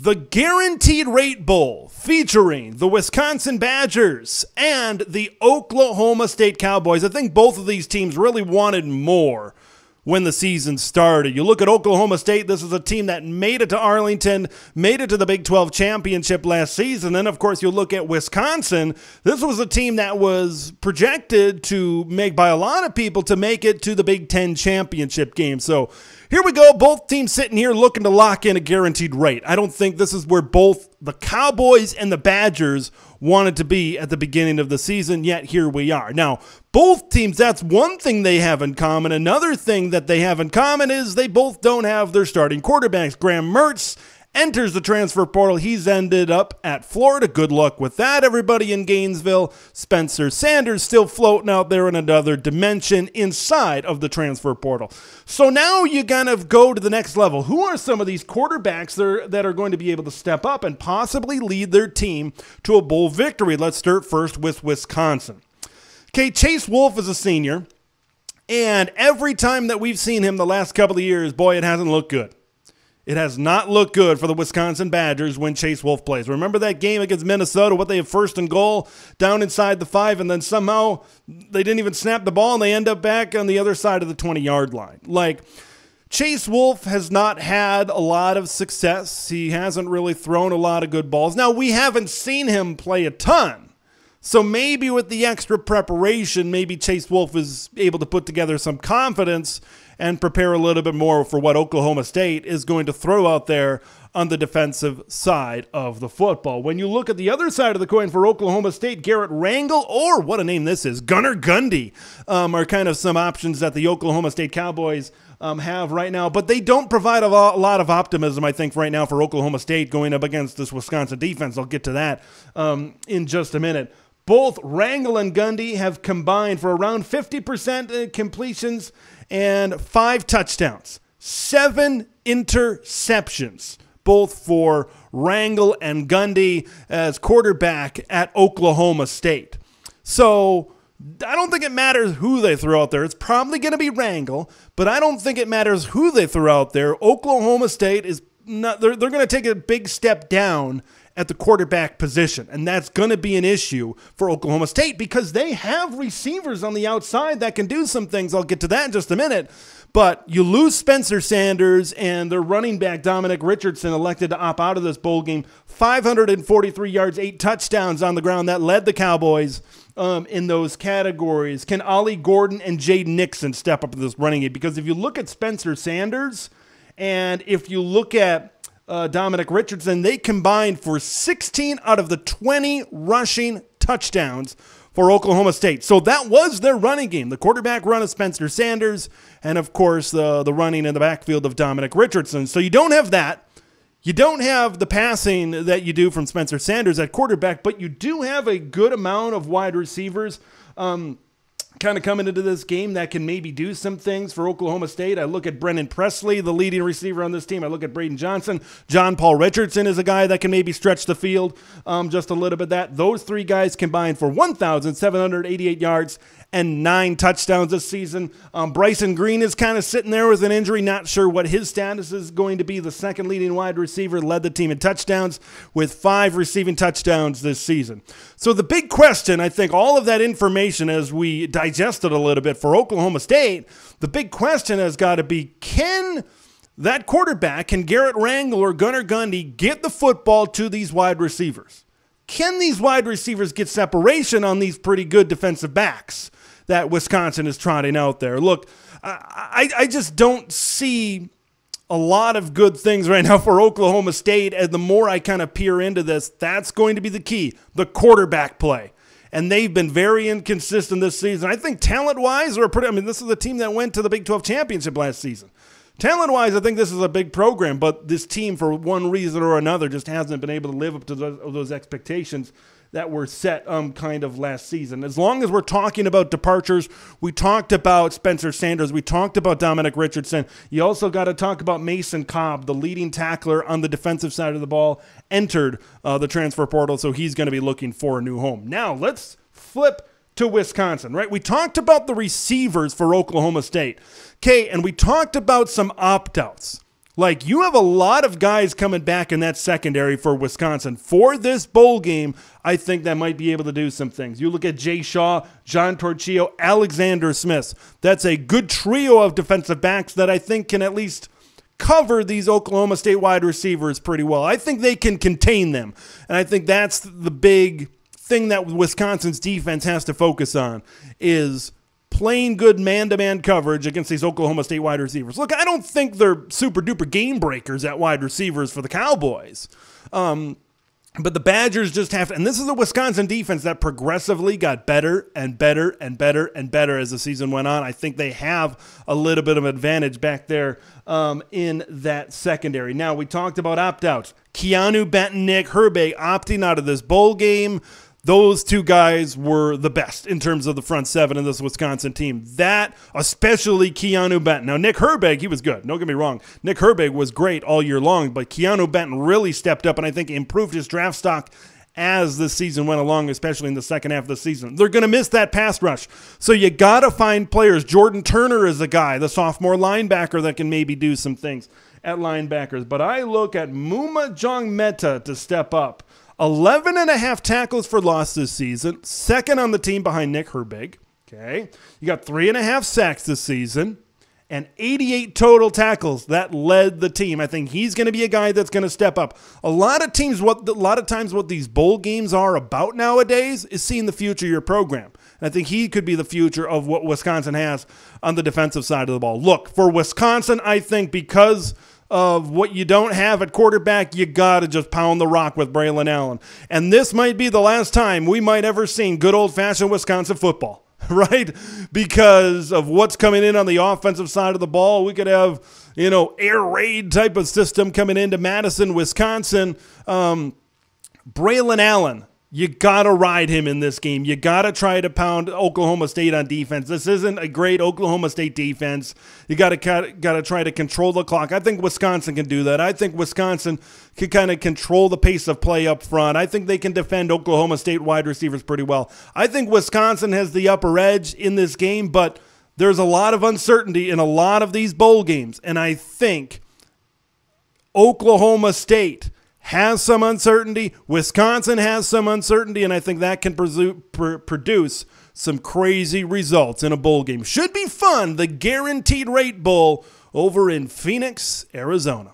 The Guaranteed Rate Bowl featuring the Wisconsin Badgers and the Oklahoma State Cowboys. I think both of these teams really wanted more when the season started. You look at Oklahoma State, this is a team that made it to Arlington, made it to the Big 12 championship last season. Then, of course, you look at Wisconsin. This was a team that was projected to make, by a lot of people, to make it to the Big 10 championship game. So here we go. Both teams sitting here looking to lock in a guaranteed rate. I don't think this is where both the Cowboys and the Badgers wanted to be at the beginning of the season, yet here we are. Now, both teams, that's one thing they have in common. Another thing that they have in common is they both don't have their starting quarterbacks. Graham Mertz enters the transfer portal. He's ended up at Florida. Good luck with that, everybody in Gainesville. Spencer Sanders still floating out there in another dimension inside of the transfer portal. So now you kind of go to the next level. Who are some of these quarterbacks that are going to be able to step up and possibly lead their team to a bowl victory? Let's start first with Wisconsin. Okay, Chase Wolf is a senior, and every time that we've seen him the last couple of years, boy, it hasn't looked good. It has not looked good for the Wisconsin Badgers when Chase Wolf plays. Remember that game against Minnesota, what they have first and goal down inside the 5, and then somehow they didn't even snap the ball, and they end up back on the other side of the 20-yard line. Like, Chase Wolf has not had a lot of success. He hasn't really thrown a lot of good balls. Now, we haven't seen him play a ton. So maybe with the extra preparation, maybe Chase Wolf is able to put together some confidence and prepare a little bit more for what Oklahoma State is going to throw out there on the defensive side of the football. When you look at the other side of the coin for Oklahoma State, Garrett Rangel, or what a name this is, Gunnar Gundy, are kind of some options that the Oklahoma State Cowboys have right now, but they don't provide a lot of optimism, I think, right now for Oklahoma State going up against this Wisconsin defense. I'll get to that in just a minute. Both Rangel and Gundy have combined for around 50% completions and 5 touchdowns, 7 interceptions, both for Rangel and Gundy as quarterback at Oklahoma State. So I don't think it matters who they throw out there. It's probably going to be Rangel, but I don't think it matters who they throw out there. Oklahoma State is not, they're going to take a big step down at the quarterback position, and that's going to be an issue for Oklahoma State because they have receivers on the outside that can do some things. I'll get to that in just a minute, but you lose Spencer Sanders and their running back Dominic Richardson elected to opt out of this bowl game. 543 yards, 8 touchdowns on the ground. That led the Cowboys in those categories. Can Ollie Gordon and Jade Nixon step up in this running game? Because if you look at Spencer Sanders and if you look at Dominic Richardson, they combined for 16 out of the 20 rushing touchdowns for Oklahoma State. So that was their running game. The quarterback run of Spencer Sanders and, of course, the running in the backfield of Dominic Richardson. So you don't have that. You don't have the passing that you do from Spencer Sanders at quarterback, but you do have a good amount of wide receivers kind of coming into this game that can maybe do some things for Oklahoma State. I look at Brennan Presley, the leading receiver on this team. I look at Braden Johnson. John Paul Richardson is a guy that can maybe stretch the field just a little bit. Those 3 guys combined for 1,788 yards and 9 touchdowns this season. Bryson Green is kind of sitting there with an injury. Not sure what his status is going to be. The second leading wide receiver led the team in touchdowns with 5 receiving touchdowns this season. So the big question, I think all of that information as we digest it a little bit for Oklahoma State, the big question has got to be, can that quarterback, can Garrett Rangel or Gunnar Gundy get the football to these wide receivers? Can these wide receivers get separation on these pretty good defensive backs that Wisconsin is trotting out there? Look, I just don't see a lot of good things right now for Oklahoma State, and the more I kind of peer into this, that's going to be the key, the quarterback play. And they've been very inconsistent this season. I think talent-wise, this is a team that went to the Big 12 championship last season. Talent-wise, I think this is a big program, but this team, for one reason or another, just hasn't been able to live up to those expectations that were set kind of last season. As long as we're talking about departures, we talked about Spencer Sanders, we talked about Dominic Richardson. You also got to talk about Mason Cobb, the leading tackler on the defensive side of the ball, entered the transfer portal, so he's going to be looking for a new home. Now, let's flip to Wisconsin, right? We talked about the receivers for Oklahoma State. Okay, and we talked about some opt-outs. Like, you have a lot of guys coming back in that secondary for Wisconsin. For this bowl game, I think that might be able to do some things. You look at Jay Shaw, John Torchio, Alexander Smith. That's a good trio of defensive backs that I think can at least cover these Oklahoma State wide receivers pretty well. I think they can contain them. And I think that's the big thing that Wisconsin's defense has to focus on is playing good man-to-man coverage against these Oklahoma State wide receivers. Look, I don't think they're super-duper game breakers at wide receivers for the Cowboys. But the Badgers just have to, and this is a Wisconsin defense that progressively got better and better and better and better as the season went on. I think they have a little bit of advantage back there in that secondary. Now, we talked about opt-outs. Keanu Benton, Nick Herbig opting out of this bowl game. Those two guys were the best in terms of the front seven in this Wisconsin team. That, especially Keanu Benton. Now, Nick Herbig, he was good. Don't get me wrong. Nick Herbig was great all year long, but Keanu Benton really stepped up and I think improved his draft stock as the season went along, especially in the second half of the season. They're going to miss that pass rush. So you got to find players. Jordan Turner is a guy, the sophomore linebacker, that can maybe do some things at linebackers. But I look at Muma Jongmeta to step up. 11.5 tackles for loss this season, second on the team behind Nick Herbig. Okay, you got 3.5 sacks this season, and 88 total tackles that led the team. I think he's going to be a guy that's going to step up. A lot of times, what these bowl games are about nowadays is seeing the future of your program. And I think he could be the future of what Wisconsin has on the defensive side of the ball. Look, for Wisconsin, I think because of what you don't have at quarterback, you got to just pound the rock with Braylon Allen. And this might be the last time we might ever see good old-fashioned Wisconsin football, right? Because of what's coming in on the offensive side of the ball. We could have, air raid type of system coming into Madison, Wisconsin. Braylon Allen, you got to ride him in this game. You got to try to pound Oklahoma State on defense. This isn't a great Oklahoma State defense. You got to try to control the clock. I think Wisconsin can do that. I think Wisconsin can kind of control the pace of play up front. I think they can defend Oklahoma State wide receivers pretty well. I think Wisconsin has the upper edge in this game, but there's a lot of uncertainty in a lot of these bowl games, and I think Oklahoma State has some uncertainty. Wisconsin has some uncertainty, and I think that can produce some crazy results in a bowl game. Should be fun. The Guaranteed Rate Bowl over in Phoenix, Arizona.